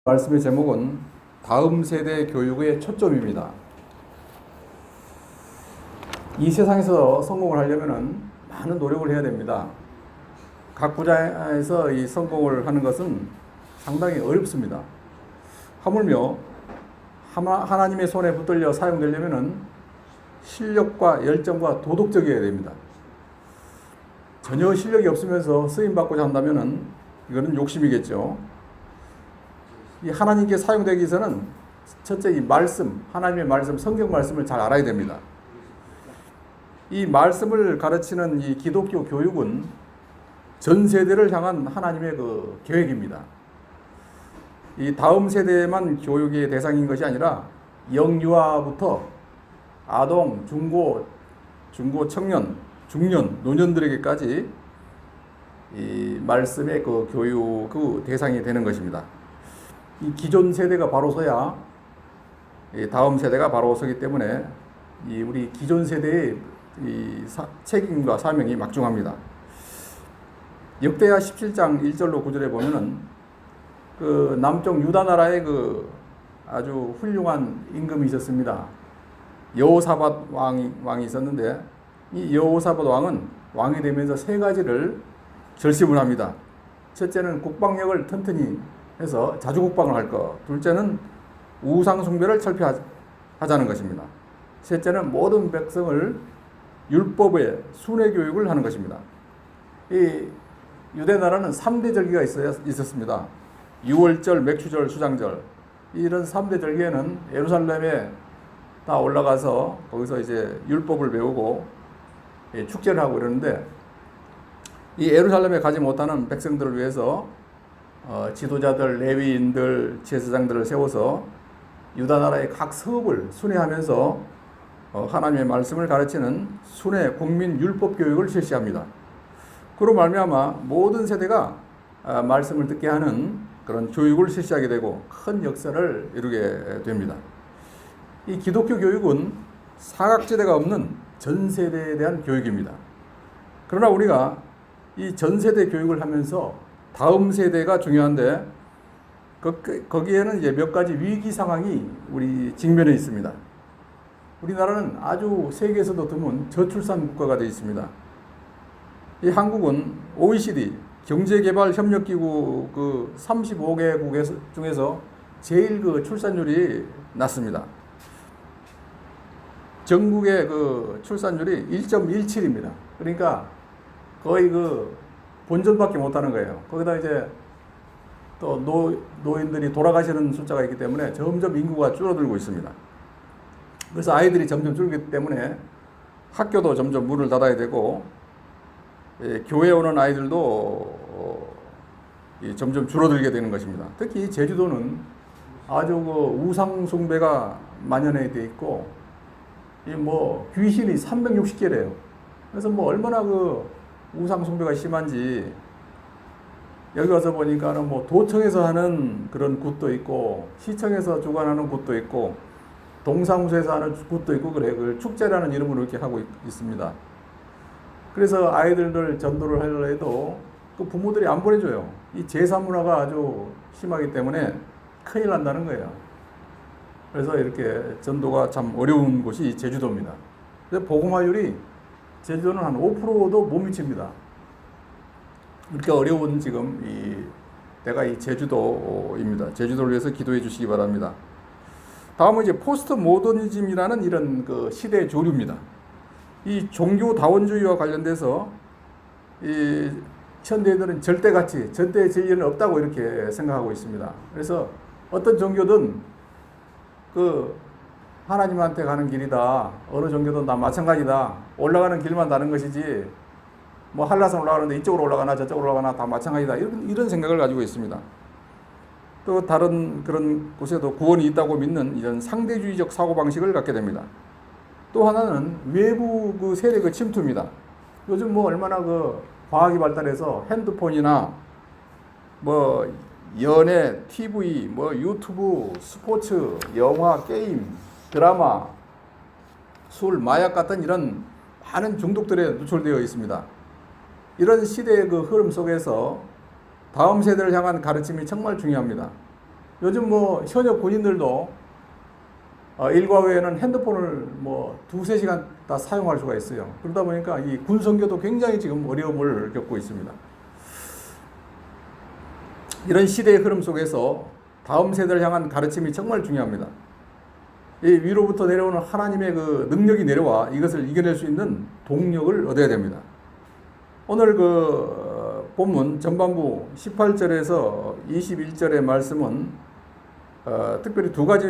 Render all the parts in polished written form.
말씀의 제목은 다음 세대 교육의 초점입니다. 이 세상에서 성공을 하려면 많은 노력을 해야 됩니다. 각 분야에서 이 성공을 하는 것은 상당히 어렵습니다. 하물며 하나님의 손에 붙들려 사용되려면 실력과 열정과 도덕적이어야 됩니다. 전혀 실력이 없으면서 쓰임받고자 한다면 이거는 욕심이겠죠. 이 하나님께 사용되기 위해서는 첫째 이 말씀, 하나님의 말씀, 성경 말씀을 잘 알아야 됩니다. 이 말씀을 가르치는 이 기독교 교육은 전 세대를 향한 하나님의 그 계획입니다. 이 다음 세대만 교육의 대상인 것이 아니라 영유아부터 아동, 중고, 청년, 중년, 노년들에게까지 이 말씀의 그 교육 그 대상이 되는 것입니다. 이 기존 세대가 바로 서야 다음 세대가 바로 서기 때문에 이 우리 기존 세대의 이 책임과 사명이 막중합니다. 역대하 17장 1절로 9절에 보면은 그 남쪽 유다 나라에 그 아주 훌륭한 임금이 있었습니다. 여호사밧 왕이 있었는데 이 여호사밧 왕은 왕이 되면서 세 가지를 결심을 합니다. 첫째는 국방력을 튼튼히 해서 자주국방을 할 것. 둘째는 우상 숭배를 철폐하자는 것입니다. 셋째는 모든 백성을 율법의 순회 교육을 하는 것입니다. 이 유대 나라는 3대 절기가 있었습니다. 유월절, 맥추절, 수장절. 이런 3대 절기에는 예루살렘에 다 올라가서 거기서 이제 율법을 배우고 축제를 하고 이러는데 이 예루살렘에 가지 못하는 백성들을 위해서 지도자들, 레위인들, 제사장들을 세워서 유다 나라의 각 성읍을 순회하면서 하나님의 말씀을 가르치는 순회 국민 율법 교육을 실시합니다. 그로 말미암아 모든 세대가 말씀을 듣게 하는 그런 교육을 실시하게 되고 큰 역사를 이루게 됩니다. 이 기독교 교육은 사각지대가 없는 전 세대에 대한 교육입니다. 그러나 우리가 이 전 세대 교육을 하면서 다음 세대가 중요한데 거기에는 이제 몇 가지 위기 상황이 우리 직면해 있습니다. 우리나라는 아주 세계에서도 드문 저출산 국가가 되어 있습니다. 이 한국은 OECD 경제개발협력기구 그 35개국 중에서 제일 그 출산율이 낮습니다. 전국의 그 출산율이 1.17입니다. 그러니까 거의 그 본전밖에 못하는 거예요. 거기다 이제 또 노인들이 돌아가시는 숫자가 있기 때문에 점점 인구가 줄어들고 있습니다. 그래서 아이들이 점점 줄기 때문에 학교도 점점 문을 닫아야 되고 교회에 오는 아이들도 점점 줄어들게 되는 것입니다. 특히 제주도는 아주 그 우상 숭배가 만연해 돼 있고 이 뭐 귀신이 360개래요. 그래서 뭐 얼마나 그 우상 숭배가 심한지 여기 와서 보니까는 뭐 도청에서 하는 그런 굿도 있고 시청에서 주관하는 굿도 있고 동사무소에서 하는 굿도 있고 그래 그 축제라는 이름으로 이렇게 하고 있습니다. 그래서 아이들을 전도를 하려 해도 그 부모들이 안 보내줘요. 이 제사 문화가 아주 심하기 때문에 큰일 난다는 거예요. 그래서 이렇게 전도가 참 어려운 곳이 제주도입니다. 그래서 복음화율이 제주도는 한 5%도 못 미칩니다. 이렇게 어려운 지금 내가 이 제주도입니다. 제주도를 위해서 기도해 주시기 바랍니다. 다음은 이제 포스트 모더니즘이라는 이런 그 시대의 조류입니다. 이 종교다원주의와 관련돼서 이 현대인들은 절대가치, 절대 진리는 없다고 이렇게 생각하고 있습니다. 그래서 어떤 종교든 그 하나님한테 가는 길이다. 어느 종교든 다 마찬가지다. 올라가는 길만 다른 것이지 뭐 한라산 올라가는데 이쪽으로 올라가나 저쪽으로 올라가나 다 마찬가지다. 이런 생각을 가지고 있습니다. 또 다른 그런 곳에도 구원이 있다고 믿는 이런 상대주의적 사고방식을 갖게 됩니다. 또 하나는 외부 그 세대 그 침투입니다. 요즘 뭐 얼마나 그 과학이 발달해서 핸드폰이나 뭐 연애, TV, 뭐 유튜브, 스포츠, 영화, 게임, 드라마, 술, 마약 같은 이런 많은 중독들에 노출되어 있습니다. 이런 시대의 그 흐름 속에서 다음 세대를 향한 가르침이 정말 중요합니다. 요즘 뭐 현역 군인들도 일과 외에는 핸드폰을 뭐 두세 시간 다 사용할 수가 있어요. 그러다 보니까 이 군선교도 굉장히 지금 어려움을 겪고 있습니다. 이런 시대의 흐름 속에서 다음 세대를 향한 가르침이 정말 중요합니다. 이 위로부터 내려오는 하나님의 그 능력이 내려와 이것을 이겨낼 수 있는 동력을 얻어야 됩니다. 오늘 그 본문 전반부 18절에서 21절의 말씀은 특별히 두 가지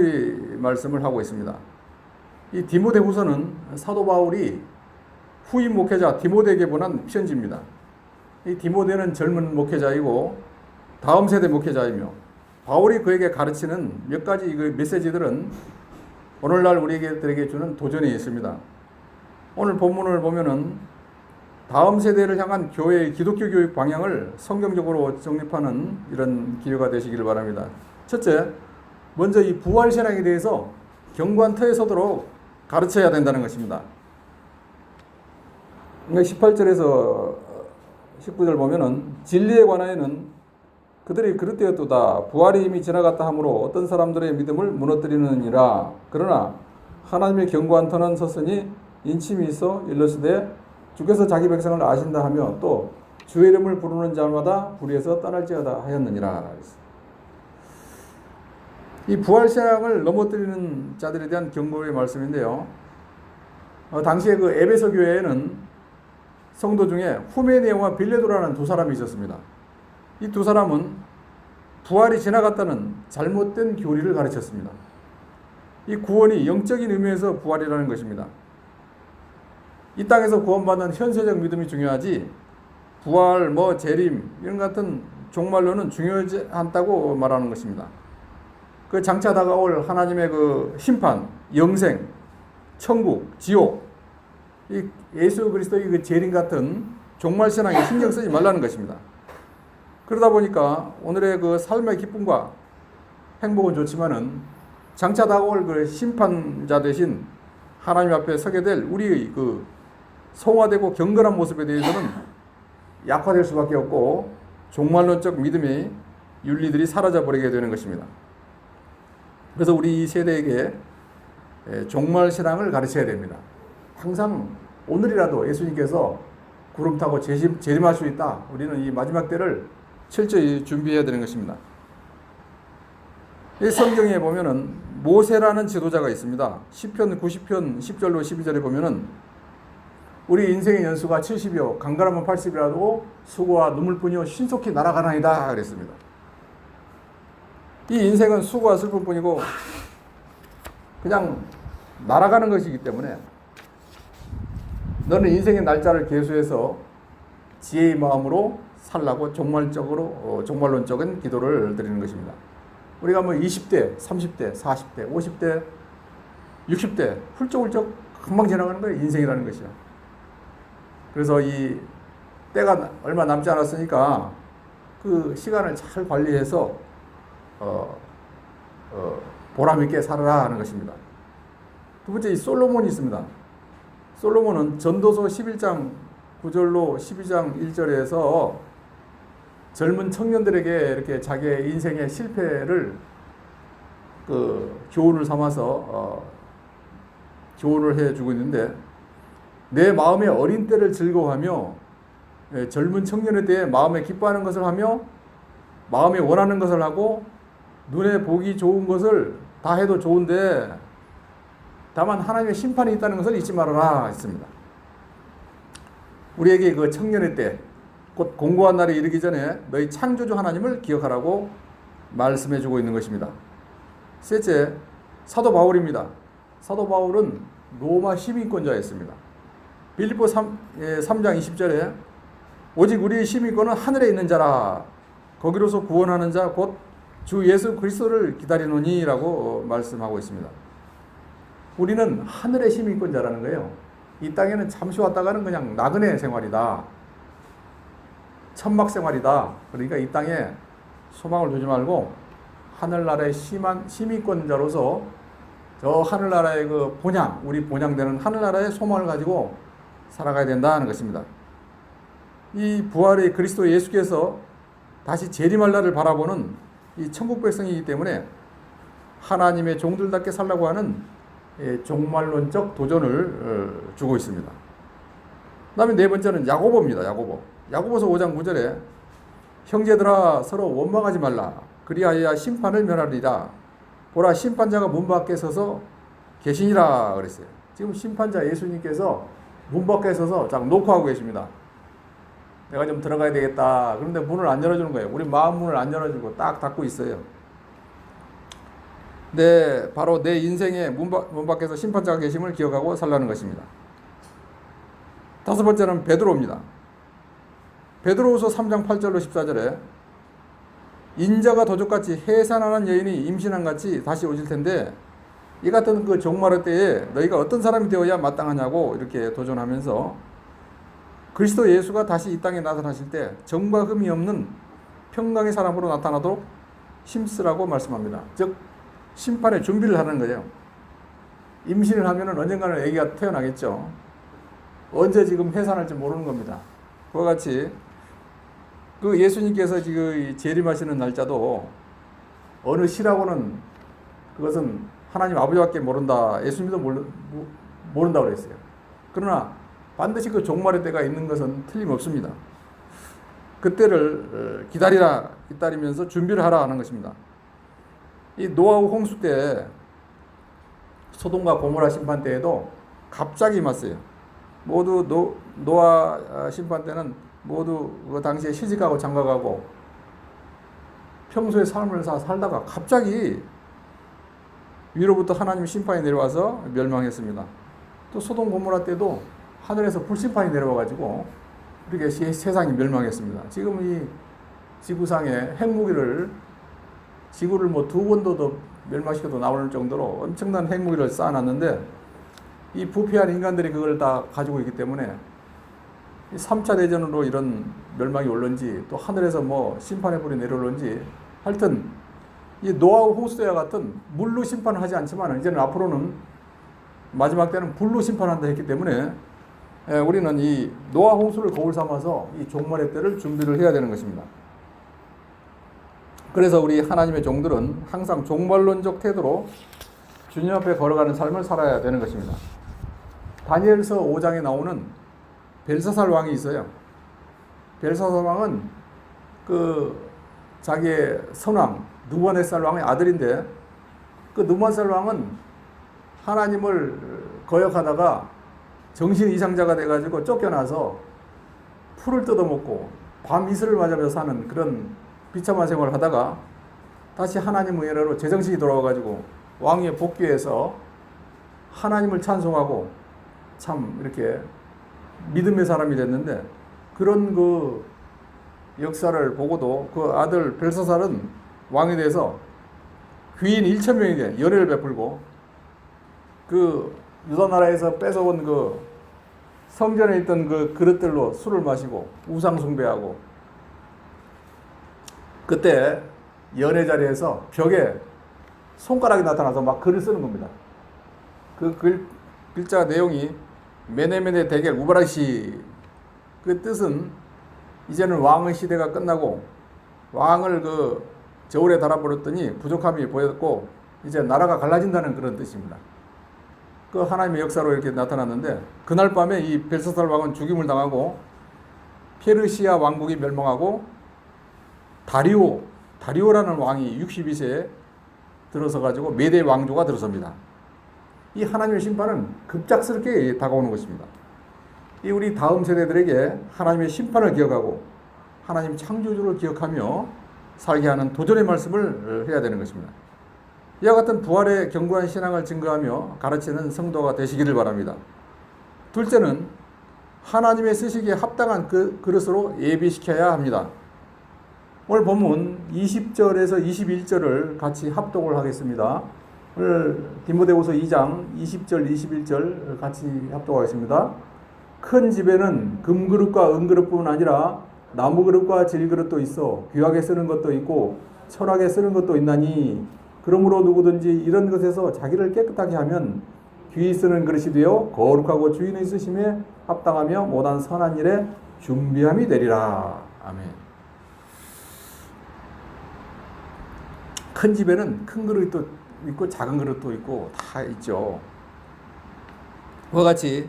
말씀을 하고 있습니다. 이 디모데후서는 사도 바울이 후임 목회자 디모데에게 보낸 편지입니다. 이 디모데는 젊은 목회자이고 다음 세대 목회자이며 바울이 그에게 가르치는 몇 가지 그 메시지들은 오늘날 우리에게 주는 도전이 있습니다. 오늘 본문을 보면은 다음 세대를 향한 교회의 기독교 교육 방향을 성경적으로 정립하는 이런 기회가 되시기를 바랍니다. 첫째, 먼저 이 부활신앙에 대해서 경관 터에 서도록 가르쳐야 된다는 것입니다. 18절에서 19절 보면은 진리에 관하여는 그들이 그릇되었도다. 부활이 이미 지나갔다 하므로 어떤 사람들의 믿음을 무너뜨리느니라. 그러나 하나님의 견고한 터는 섰으니 인침이 있어 일러스되 주께서 자기 백성을 아신다 하며 또 주의 이름을 부르는 자마다 불의에서 떠날지어다 하였느니라. 이 부활신앙을 넘어뜨리는 자들에 대한 경고의 말씀인데요. 당시에 그 에베소 교회에는 성도 중에 후메네오와 빌레도라는 두 사람이 있었습니다. 이 두 사람은 부활이 지나갔다는 잘못된 교리를 가르쳤습니다. 이 구원이 영적인 의미에서 부활이라는 것입니다. 이 땅에서 구원받는 현세적 믿음이 중요하지 부활, 재림 이런 같은 종말론은 중요하지 않다고 말하는 것입니다. 그 장차 다가올 하나님의 그 심판, 영생, 천국, 지옥, 이 예수 그리스도의 그 재림 같은 종말 신앙에 신경 쓰지 말라는 것입니다. 그러다 보니까 오늘의 그 삶의 기쁨과 행복은 좋지만은 장차 다가올 그 심판자 대신 하나님 앞에 서게 될 우리의 그 성화되고 경건한 모습에 대해서는 약화될 수밖에 없고 종말론적 믿음의 윤리들이 사라져 버리게 되는 것입니다. 그래서 우리 이 세대에게 종말 신앙을 가르쳐야 됩니다. 항상 오늘이라도 예수님께서 구름 타고 재림할 수 있다. 우리는 이 마지막 때를 철저히 준비해야 되는 것입니다. 이 성경에 보면은 모세라는 지도자가 있습니다. 시편 90편 10절로 12절에 보면은 우리 인생의 연수가 70이요 강건하면 80이라도 수고와 눈물뿐이요 신속히 날아가나이다 그랬습니다. 이 인생은 수고와 슬픔뿐이고 그냥 날아가는 것이기 때문에 너는 인생의 날짜를 계수해서 지혜의 마음으로 살라고 종말론적인 기도를 드리는 것입니다. 우리가 20대, 30대, 40대, 50대, 60대 훌쩍훌쩍 금방 지나가는 거예요. 인생이라는 것이요. 그래서 이 때가 얼마 남지 않았으니까 그 시간을 잘 관리해서 보람 있게 살아라 하는 것입니다. 두 번째 이 솔로몬이 있습니다. 솔로몬은 전도서 11장 9절로 12장 1절에서 젊은 청년들에게 이렇게 자기의 인생의 실패를 그 교훈을 삼아서 교훈을 해주고 있는데 내 마음의 어린 때를 즐거워하며 젊은 청년에 대해 마음에 기뻐하는 것을 하며 마음에 원하는 것을 하고 눈에 보기 좋은 것을 다 해도 좋은데 다만 하나님의 심판이 있다는 것을 잊지 말아라 했습니다. 우리에게 그 청년의 때, 곧 공고한 날이 이르기 전에 너희 창조주 하나님을 기억하라고 말씀해주고 있는 것입니다. 셋째, 사도 바울입니다. 사도 바울은 로마 시민권자였습니다. 빌립보 3장 20절에 오직 우리의 시민권은 하늘에 있는 자라 거기로서 구원하는 자 곧 주 예수 그리스도를 기다리노니 라고 말씀하고 있습니다. 우리는 하늘의 시민권자라는 거예요. 이 땅에는 잠시 왔다가는 그냥 나그네 생활이다. 천막 생활이다. 그러니까 이 땅에 소망을 두지 말고 하늘나라의 시민권자로서 저 하늘나라의 그 본향, 우리 본향되는 하늘나라의 소망을 가지고 살아가야 된다는 것입니다. 이 부활의 그리스도 예수께서 다시 재림할 날을 바라보는 이 천국 백성이기 때문에 하나님의 종들답게 살라고 하는 종말론적 도전을 주고 있습니다. 그 다음에 네 번째는 야고보입니다. 야고보서 5장 9절에 형제들아 서로 원망하지 말라. 그리하여야 심판을 면하리라. 보라 심판자가 문 밖에 서서 계시니라 그랬어요. 지금 심판자 예수님께서 문 밖에 서서 딱 녹화하고 계십니다. 내가 좀 들어가야 되겠다. 그런데 문을 안 열어주는 거예요. 우리 마음 문을 안 열어주고 딱 닫고 있어요. 바로 내 인생의 문 밖에서 심판자가 계심을 기억하고 살라는 것입니다. 다섯 번째는 베드로입니다. 베드로후서 3장 8절로 14절에 인자가 도적같이 해산하는 여인이 임신한 같이 다시 오실 텐데 이 같은 그 종말의 때에 너희가 어떤 사람이 되어야 마땅하냐고 이렇게 도전하면서 그리스도 예수가 다시 이 땅에 나타나실 때 정과 흠이 없는 평강의 사람으로 나타나도록 힘쓰라고 말씀합니다. 즉 심판의 준비를 하는 거예요. 임신을 하면은 언젠가는 아기가 태어나겠죠. 언제 지금 해산할지 모르는 겁니다. 그와 같이 그 예수님께서 지금 재림하시는 날짜도 어느 시라고는 그것은 하나님 아버지밖에 모른다. 예수님도 모른다고 그랬어요. 그러나 반드시 그 종말의 때가 있는 것은 틀림없습니다. 그때를 기다리면서 준비를 하라 하는 것입니다. 이 노아후 홍수 때 소돔과 고모라 심판 때에도 갑자기 임했어요. 모두 노아 심판 때는 모두 그 당시에 시집가고 장가가고 평소에 삶을 살다가 갑자기 위로부터 하나님 심판이 내려와서 멸망했습니다. 또 소돔 고모라 때도 하늘에서 불심판이 내려와가지고 이렇게 세상이 멸망했습니다. 지금 이 지구상에 핵무기를 지구를 뭐 2번도 더 멸망시켜도 나올 정도로 엄청난 핵무기를 쌓아놨는데 이 부패한 인간들이 그걸 다 가지고 있기 때문에 3차 대전으로 이런 멸망이 올런지 또 하늘에서 뭐 심판의 불이 내려올런지 하여튼 이 노아후 홍수 때와 같은 물로 심판을 하지 않지만 이제는 앞으로는 마지막 때는 불로 심판한다 했기 때문에 우리는 이 노아 홍수를 거울 삼아서 이 종말의 때를 준비를 해야 되는 것입니다. 그래서 우리 하나님의 종들은 항상 종말론적 태도로 주님 앞에 걸어가는 삶을 살아야 되는 것입니다. 다니엘서 5장에 나오는 벨사살 왕이 있어요. 벨사살 왕은 그 자기의 선왕 느부갓네살 왕의 아들인데 그 느부갓네살 왕은 하나님을 거역하다가 정신 이상자가 돼가지고 쫓겨나서 풀을 뜯어먹고 밤 이슬을 맞으면서 사는 그런 비참한 생활을 하다가 다시 하나님 은혜로 제정신이 돌아와가지고 왕위에 복귀해서 하나님을 찬송하고 참 이렇게 믿음의 사람이 됐는데 그런 그 역사를 보고도 그 아들 벨사살은 왕이 돼서 귀인 1,000명에게 연회를 베풀고 그 유다 나라에서 뺏어온 그 성전에 있던 그 그릇들로 술을 마시고 우상 숭배하고 그때 연회 자리에서 벽에 손가락이 나타나서 막 글을 쓰는 겁니다. 그 글자 내용이 메네메네 대겔 우바라시 그 뜻은 이제는 왕의 시대가 끝나고 왕을 그 저울에 달아버렸더니 부족함이 보였고 이제 나라가 갈라진다는 그런 뜻입니다. 그 하나님의 역사로 이렇게 나타났는데 그날 밤에 이 벨사살 왕은 죽임을 당하고 페르시아 왕국이 멸망하고 다리오라는 왕이 62세에 들어서 가지고 메대 왕조가 들어섭니다. 이 하나님의 심판은 급작스럽게 다가오는 것입니다. 이 우리 다음 세대들에게 하나님의 심판을 기억하고 하나님 창조주를 기억하며 살게 하는 도전의 말씀을 해야 되는 것입니다. 이와 같은 부활의 견고한 신앙을 증거하며 가르치는 성도가 되시기를 바랍니다. 둘째는 하나님의 쓰시기에 합당한 그릇으로 예비시켜야 합니다. 오늘 본문 20절에서 21절을 같이 합독을 하겠습니다. 오늘 디모데후서 2장 20절 21절 같이 합독하겠습니다. 큰 집에는 금그릇과 은그릇뿐 아니라 나무그릇과 질그릇도 있어 귀하게 쓰는 것도 있고 천하게 쓰는 것도 있나니 그러므로 누구든지 이런 것에서 자기를 깨끗하게 하면 귀히 쓰는 그릇이 되어 거룩하고 주인의 쓰심에 합당하며 모든 선한 일에 준비함이 되리라. 아멘. 큰 집에는 큰 그릇도 있고 작은 그릇도 있고 다 있죠. 그와 같이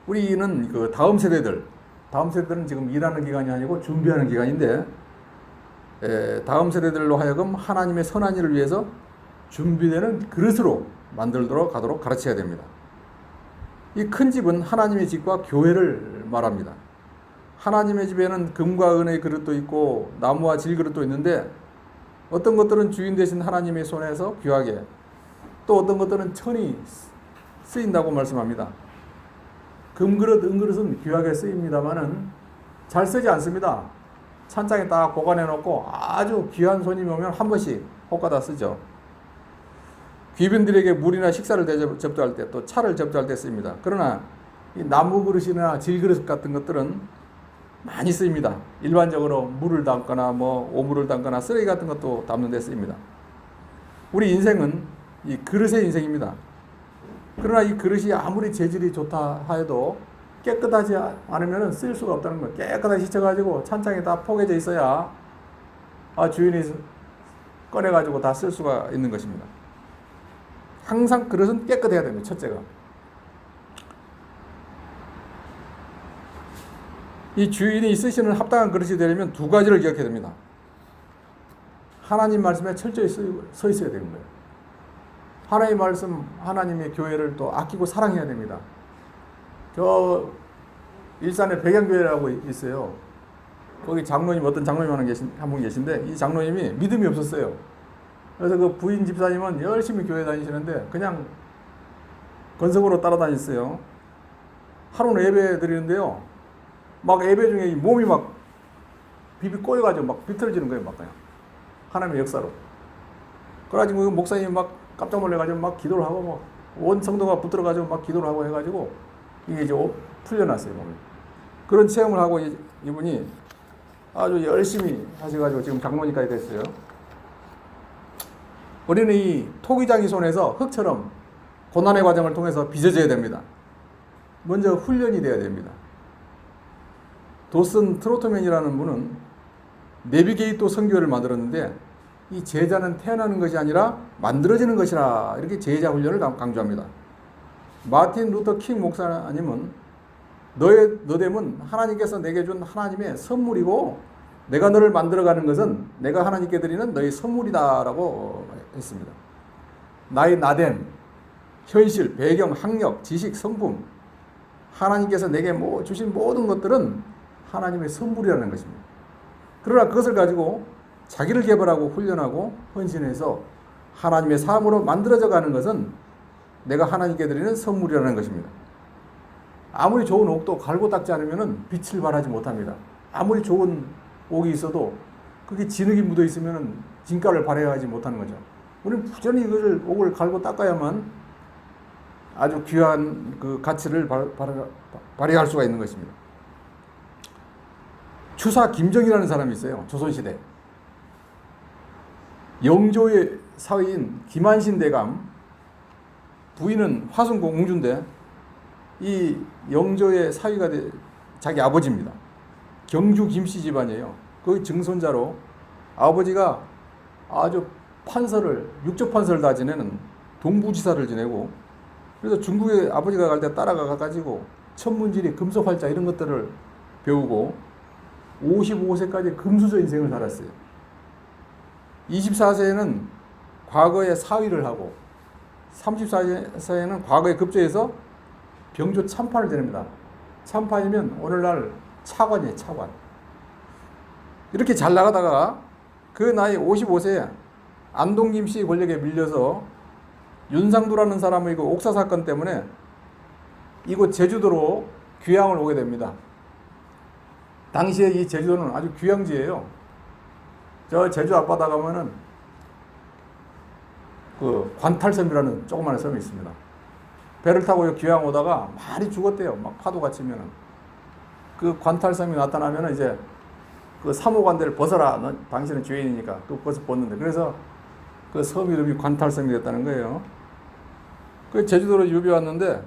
우리는 그 다음 세대들은 지금 일하는 기간이 아니고 준비하는 기간인데, 다음 세대들로 하여금 하나님의 선한 일을 위해서 준비되는 그릇으로 만들도록 가도록 가르쳐야 됩니다. 이 큰 집은 하나님의 집과 교회를 말합니다. 하나님의 집에는 금과 은의 그릇도 있고 나무와 질 그릇도 있는데, 어떤 것들은 주인 되신 하나님의 손에서 귀하게, 또 어떤 것들은 천히 쓰인다고 말씀합니다. 금그릇, 은그릇은 귀하게 쓰입니다만은 잘 쓰지 않습니다. 찬장에 딱 보관해 놓고 아주 귀한 손님이 오면 한 번씩 혹가다 쓰죠. 귀빈들에게 물이나 식사를 접대할 때, 또 차를 접대할 때 쓰입니다. 그러나 이 나무 그릇이나 질 그릇 같은 것들은 많이 쓰입니다. 일반적으로 물을 담거나 오물을 담거나 쓰레기 같은 것도 담는 데 쓰입니다. 우리 인생은 이 그릇의 인생입니다. 그러나 이 그릇이 아무리 재질이 좋다 하여도 깨끗하지 않으면 쓸 수가 없다는 거예요. 깨끗하게 씻어가지고 찬장에 다 포개져 있어야 주인이 꺼내가지고 다 쓸 수가 있는 것입니다. 항상 그릇은 깨끗해야 됩니다. 첫째가. 이 주인이 쓰시는 합당한 그릇이 되려면 두 가지를 기억해야 됩니다. 하나님 말씀에 철저히 서 있어야 되는 거예요. 하나님의 말씀, 하나님의 교회를 또 아끼고 사랑해야 됩니다. 저 일산에 백양교회라고 있어요. 거기 장로님, 어떤 장로님 한 분 계신데, 이 장로님이 믿음이 없었어요. 그래서 그 부인 집사님은 열심히 교회 다니시는데 그냥 건석으로 따라다녔어요. 하루는 예배 드리는데요, 막 예배 중에 몸이 막 비비 꼬여가지고 막 비틀어지는 거예요. 막 그냥 하나님의 역사로. 그래가지고 목사님이 막 깜짝 놀래가지고 막 기도를 하고 막 온 성도가 붙들어가지고 막 기도를 하고 해가지고 이게 이제 풀려났어요, 몸이. 그런 체험을 하고 이분이 아주 열심히 하셔가지고 지금 장로님까지 됐어요. 우리는 이 토기장이 손에서 흙처럼 고난의 과정을 통해서 빚어져야 됩니다. 먼저 훈련이 돼야 됩니다. 도슨 트로트맨이라는 분은 내비게이터 선교를 만들었는데, 이 제자는 태어나는 것이 아니라 만들어지는 것이라 이렇게 제자 훈련을 강조합니다. 마틴 루터 킹 목사님은 너의 너됨은 하나님께서 내게 준 하나님의 선물이고, 내가 너를 만들어가는 것은 내가 하나님께 드리는 너의 선물이다라고 했습니다. 나의 나됨, 현실, 배경, 학력, 지식, 성품, 하나님께서 내게 주신 모든 것들은 하나님의 선물이라는 것입니다. 그러나 그것을 가지고 자기를 개발하고 훈련하고 헌신해서 하나님의 삶으로 만들어져 가는 것은 내가 하나님께 드리는 선물이라는 것입니다. 아무리 좋은 옥도 갈고 닦지 않으면 빛을 발하지 못합니다. 아무리 좋은 옥이 있어도 그게 진흙이 묻어 있으면 진가를 발휘하지 못하는 거죠. 우리는 부지런히 옥을 갈고 닦아야만 아주 귀한 그 가치를 발휘할 수가 있는 것입니다. 추사 김정이라는 사람이 있어요. 조선시대. 영조의 사위인 김한신 대감, 부인은 화순공 웅주인데 이 영조의 사위가 자기 아버지입니다. 경주 김씨 집안이에요. 그 증손자로 아버지가 아주 육조판서를 다 지내는 동부지사를 지내고, 그래서 중국에 아버지가 갈 때 따라가 가지고 천문지리, 금속활자 이런 것들을 배우고 55세까지 금수저 인생을 살았어요. 24세에는 과거에 사위를 하고 34세에는 과거에 급제해서 병조 참판을 지냅니다. 참판이면 오늘날 차관이에요, 차관. 이렇게 잘 나가다가 그 나이 55세에 안동김씨 권력에 밀려서 윤상두라는 사람의 그 옥사 사건 때문에 이곳 제주도로 귀향을 오게 됩니다. 당시에 이 제주도는 아주 귀향지예요. 저 제주 앞바다 가면은 그 관탈섬이라는 조그마한 섬이 있습니다. 배를 타고 귀향 오다가 많이 죽었대요. 막 파도가 치면은. 그 관탈섬이 나타나면은 이제 그 사모관대를 벗어라. 너 당신은 죄인이니까. 그 벗었는데. 그래서 그 섬 이름이 관탈섬이 됐다는 거예요. 그 제주도로 유배 왔는데,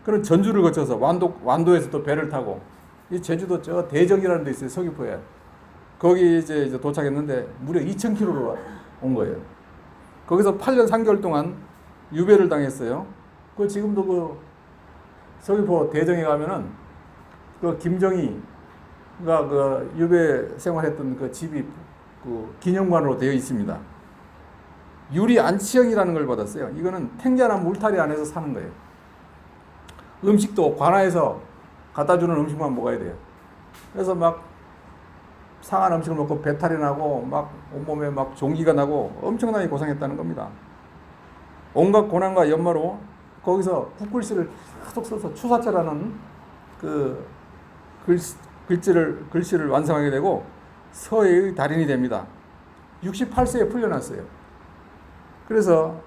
그런 전주를 거쳐서 완도에서 또 배를 타고, 이 제주도 저 대적이라는 데 있어요. 서귀포에. 거기 이제 도착했는데 무려 2,000km로 온 거예요. 거기서 8년 3개월 동안 유배를 당했어요. 그 지금도 그 서귀포 대정에 가면은 그 김정희가 그 유배 생활했던 그 집이 그 기념관으로 되어 있습니다. 유리 안치형이라는 걸 받았어요. 이거는 탱자나 울타리 안에서 사는 거예요. 음식도 관아에서 갖다 주는 음식만 먹어야 돼요. 그래서 막 상한 음식을 먹고 배탈이 나고 막 온몸에 막 종기가 나고 엄청나게 고생했다는 겁니다. 온갖 고난과 연마로 거기서 붓글씨를 계속 써서 추사자라는 그 글씨를 완성하게 되고 서예의 달인이 됩니다. 68세에 풀려났어요. 그래서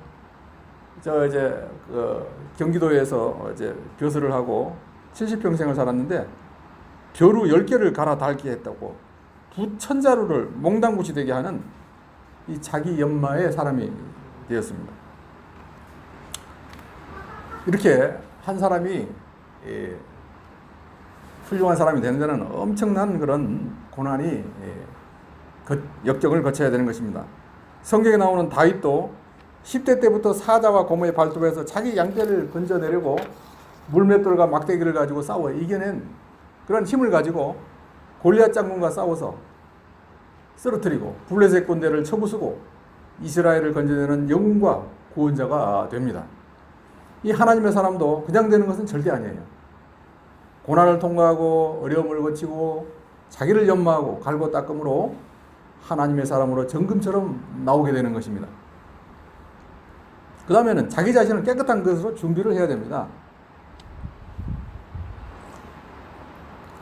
이제 그 경기도에서 이제 교수를 하고 70평생을 살았는데 벼루 10개를 갈아 닳게 했다고 부천자루를 몽당굿이 되게 하는 이 자기 연마의 사람이 되었습니다. 이렇게 한 사람이 훌륭한 사람이 되는 데는 엄청난 그런 고난이 역경을 거쳐야 되는 것입니다. 성경에 나오는 다윗도 10대 때부터 사자와 고모의 발톱에서 자기 양떼를 건져내려고 물맷돌과 막대기를 가지고 싸워 이겨낸 그런 힘을 가지고 골리앗 장군과 싸워서 쓰러뜨리고 블레셋 군대를 쳐부수고 이스라엘을 건져내는 영웅과 구원자가 됩니다. 이 하나님의 사람도 그냥 되는 것은 절대 아니에요. 고난을 통과하고 어려움을 거치고 자기를 연마하고 갈고 닦음으로 하나님의 사람으로 정금처럼 나오게 되는 것입니다. 그 다음에는 자기 자신을 깨끗한 것으로 준비를 해야 됩니다.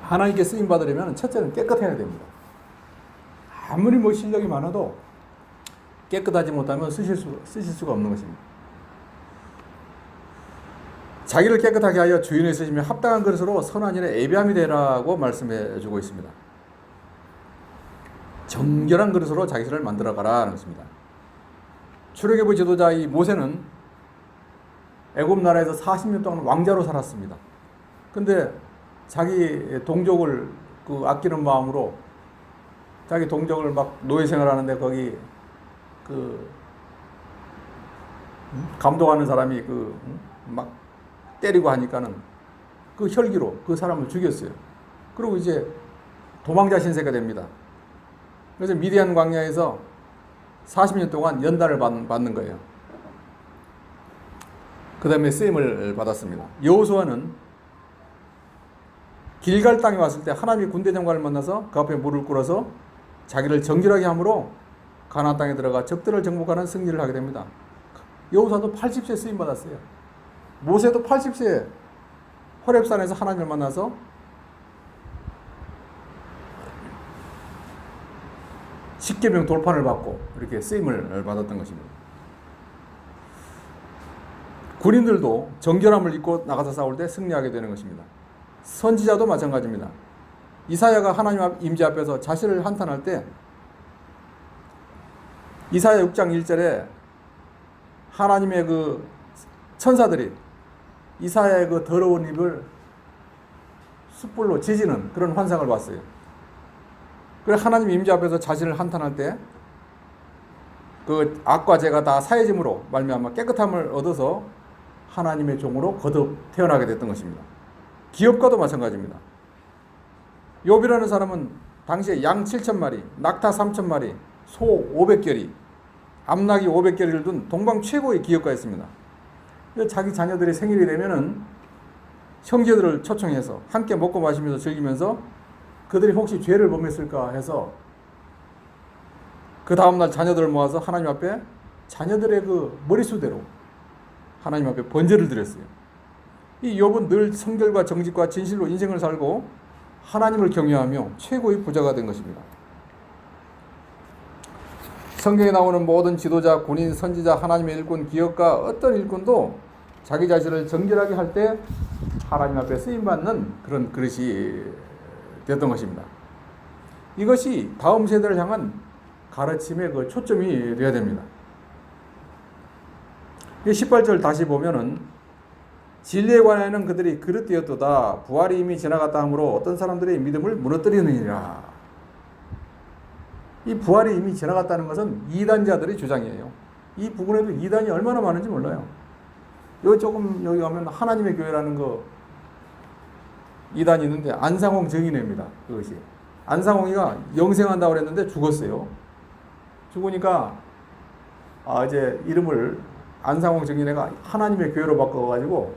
하나님께 쓰임 받으려면 첫째는 깨끗해야 됩니다. 아무리 뭐 실력이 많아도 깨끗하지 못하면 쓰실 수가 없는 것입니다. 자기를 깨끗하게 하여 주인의 쓰심에 합당한 그릇으로 선한 일에 예비함이 되라고 말씀해 주고 있습니다. 정결한 그릇으로 자기를 만들어 가라는 것입니다. 출애굽의 지도자 이 모세는 애굽 나라에서 40년 동안 왕자로 살았습니다. 근데 자기 동족을 그 아끼는 마음으로 자기 동족을 막 노예 생활하는데 거기 그 감독하는 사람이 그 막 때리고 하니까는 그 혈기로 그 사람을 죽였어요. 그리고 이제 도망자 신세가 됩니다. 그래서 미디안 광야에서 40년 동안 연단을 받는 거예요. 그 다음에 쓰임을 받았습니다. 여호수아는 길갈 땅에 왔을 때 하나님의 군대 장관을 만나서 그 앞에 무릎을 꿇어서 자기를 정결하게 함으로 가나안 땅에 들어가 적들을 정복하는 승리를 하게 됩니다. 여호수아도 80세 쓰임 받았어요. 모세도 80세에 호렙산에서 하나님을 만나서 십계명 돌판을 받고 이렇게 쓰임을 받았던 것입니다. 군인들도 정결함을 입고 나가서 싸울 때 승리하게 되는 것입니다. 선지자도 마찬가지입니다. 이사야가 하나님 임재 앞에서 자신을 한탄할 때 이사야 6장 1절에 하나님의 그 천사들이 이사야의 그 더러운 입을 숯불로 지지는 그런 환상을 봤어요. 그래서 하나님 임재 앞에서 자신을 한탄할 때 그 악과 죄가 다 사해짐으로 말미암아 깨끗함을 얻어서 하나님의 종으로 거듭 태어나게 됐던 것입니다. 기업가도 마찬가지입니다. 욥이라는 사람은 당시에 양 7,000마리, 낙타 3,000마리, 소 500결이, 암낙이 500결이를 둔 동방 최고의 기업가였습니다. 자기 자녀들의 생일이 되면은 형제들을 초청해서 함께 먹고 마시면서 즐기면서 그들이 혹시 죄를 범했을까 해서 그 다음날 자녀들을 모아서 하나님 앞에 자녀들의 그 머릿수대로 하나님 앞에 번제를 드렸어요. 이 욥은 늘 성결과 정직과 진실로 인생을 살고 하나님을 경외하며 최고의 부자가 된 것입니다. 성경에 나오는 모든 지도자, 군인, 선지자, 하나님의 일꾼, 기업가 어떤 일꾼도 자기 자신을 정결하게 할 때 하나님 앞에 쓰임받는 그런 그릇이 됐던 것입니다. 이것이 다음 세대를 향한 가르침의 그 초점이 되어야 됩니다. 18절 다시 보면은 진리에 관하여는 그들이 그릇되었도다. 부활이 이미 지나갔다 하므로 어떤 사람들의 믿음을 무너뜨리느니라. 이 부활이 이미 지나갔다는 것은 이단자들의 주장이에요. 이 부근에도 이단이 얼마나 많은지 몰라요. 여기 조금 여기 가면 하나님의 교회라는 거 이단이 있는데 안상홍 정인회입니다. 그것이 안상홍이가 영생한다고 그랬는데 죽었어요. 죽으니까 이제 이름을 안상홍 정인회가 하나님의 교회로 바꿔가지고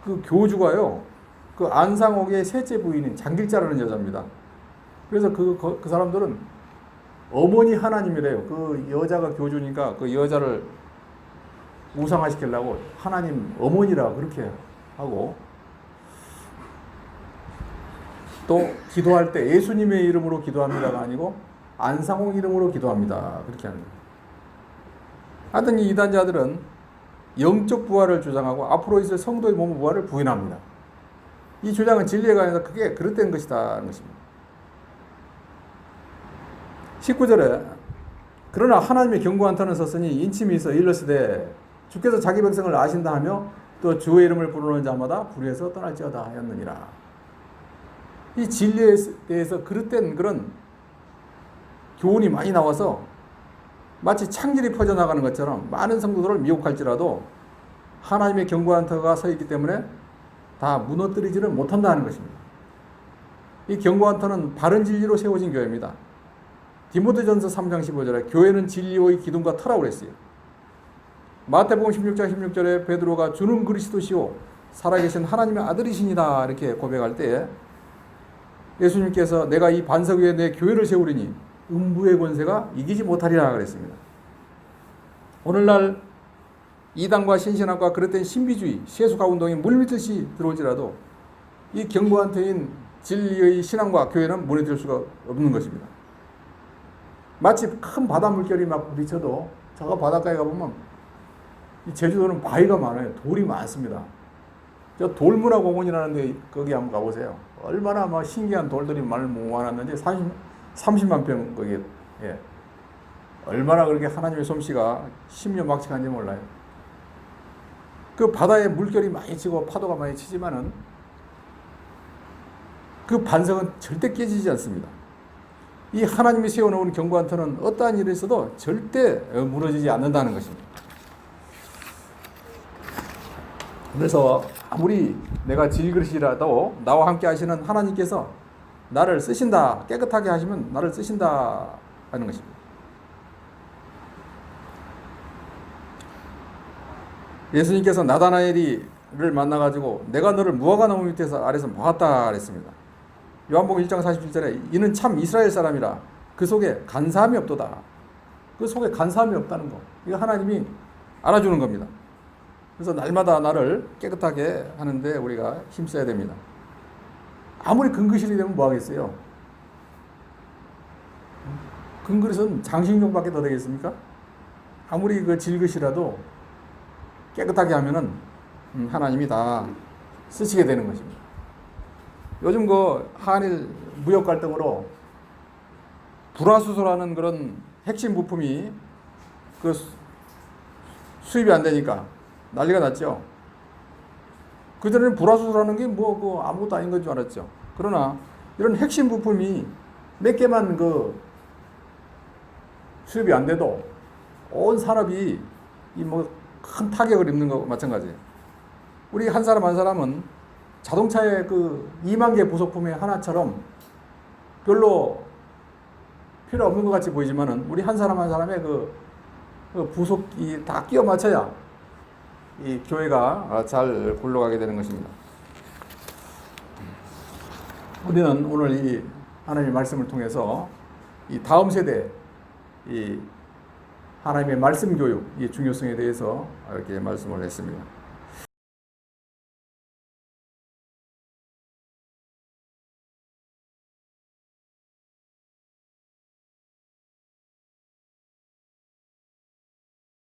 그 교주가요, 그 안상홍의 셋째 부인인 장길자라는 여자입니다. 그래서 그 사람들은 어머니 하나님이래요. 그 여자가 교주니까 그 여자를 우상화시키려고 하나님 어머니라 그렇게 하고, 또 기도할 때 예수님의 이름으로 기도합니다가 아니고 안상홍 이름으로 기도합니다. 그렇게 하는 거예요. 하여튼 이 이단자들은 영적 부활을 주장하고 앞으로 있을 성도의 몸 부활을 부인합니다. 이 주장은 진리에 관해서 크게 그릇된 것이다 것입니다. 19절에 그러나 하나님의 견고한 터는 섰으니 인침이 있어 일러스되 주께서 자기 백성을 아신다 하며 또 주의 이름을 부르는 자마다 불의에서 떠날지어다 하였느니라. 이 진리에 대해서 그릇된 그런 교훈이 많이 나와서 마치 창질이 퍼져나가는 것처럼 많은 성도들을 미혹할지라도 하나님의 견고한 터가 서 있기 때문에 다 무너뜨리지는 못한다는 것입니다. 이 견고한 터는 바른 진리로 세워진 교회입니다. 디모데전서 3장 15절에 교회는 진리의 기둥과 터라고 그랬어요. 마태복음 16장 16절에 베드로가 주는 그리스도시요 살아계신 하나님의 아들이시니다 이렇게 고백할 때에 예수님께서 내가 이 반석 위에 내 교회를 세우리니 음부의 권세가 이기지 못하리라 그랬습니다. 오늘날 이단과 신신학과 그릇된 신비주의, 세속화 운동이 물밀듯이 들어올지라도 이 견고한 터인 진리의 신앙과 교회는 무너질 수가 없는 것입니다. 마치 큰 바다 물결이 막 부딪혀도 저 바닷가에 가보면 이 제주도는 바위가 많아요. 돌이 많습니다. 저 돌문화공원이라는 데 거기 한번 가보세요. 얼마나 막 신기한 돌들이 모아놨는지 30만 평 거기에. 예. 얼마나 그렇게 하나님의 솜씨가 심려막측한지 몰라요. 그 바다에 물결이 많이 치고 파도가 많이 치지만은 그 반석은 절대 깨지지 않습니다. 이 하나님이 세워놓은 견고한 터는 어떠한 일이 있어도 절대 무너지지 않는다는 것입니다. 그래서 아무리 내가 질그릇이라도 나와 함께 하시는 하나님께서 나를 쓰신다, 깨끗하게 하시면 나를 쓰신다 하는 것입니다. 예수님께서 나다나엘을 만나가지고 내가 너를 무화과 나무 밑에서 아래서 모았다 그랬습니다. 요한복음 1장 47절에 이는 참 이스라엘 사람이라 그 속에 간사함이 없도다. 그 속에 간사함이 없다는 거. 이거 하나님이 알아주는 겁니다. 그래서 날마다 나를 깨끗하게 하는데 우리가 힘써야 됩니다. 아무리 근그릇이 되면 뭐 하겠어요? 근그릇은 장식용밖에 더 되겠습니까? 아무리 그 질그릇이라도 깨끗하게 하면은 하나님이 다 쓰시게 되는 것입니다. 요즘 그 한일 무역 갈등으로 불화수소라는 그런 핵심 부품이 그 수입이 안 되니까 난리가 났죠. 그전에는 불화수소라는 게 뭐 아무것도 아닌 건 줄 알았죠. 그러나 이런 핵심 부품이 몇 개만 그 수입이 안 돼도 온 산업이 이 뭐 큰 타격을 입는 거 마찬가지예요. 우리 한 사람 한 사람은 자동차의 그 2만 개 부속품의 하나처럼 별로 필요 없는 것 같이 보이지만은 우리 한 사람 한 사람의 그 부속이 다 끼워 맞춰야 이 교회가 잘 굴러가게 되는 것입니다. 우리는 오늘 이 하나님의 말씀을 통해서 이 다음 세대 이 하나님의 말씀 교육 이 중요성에 대해서 이렇게 말씀을 했습니다.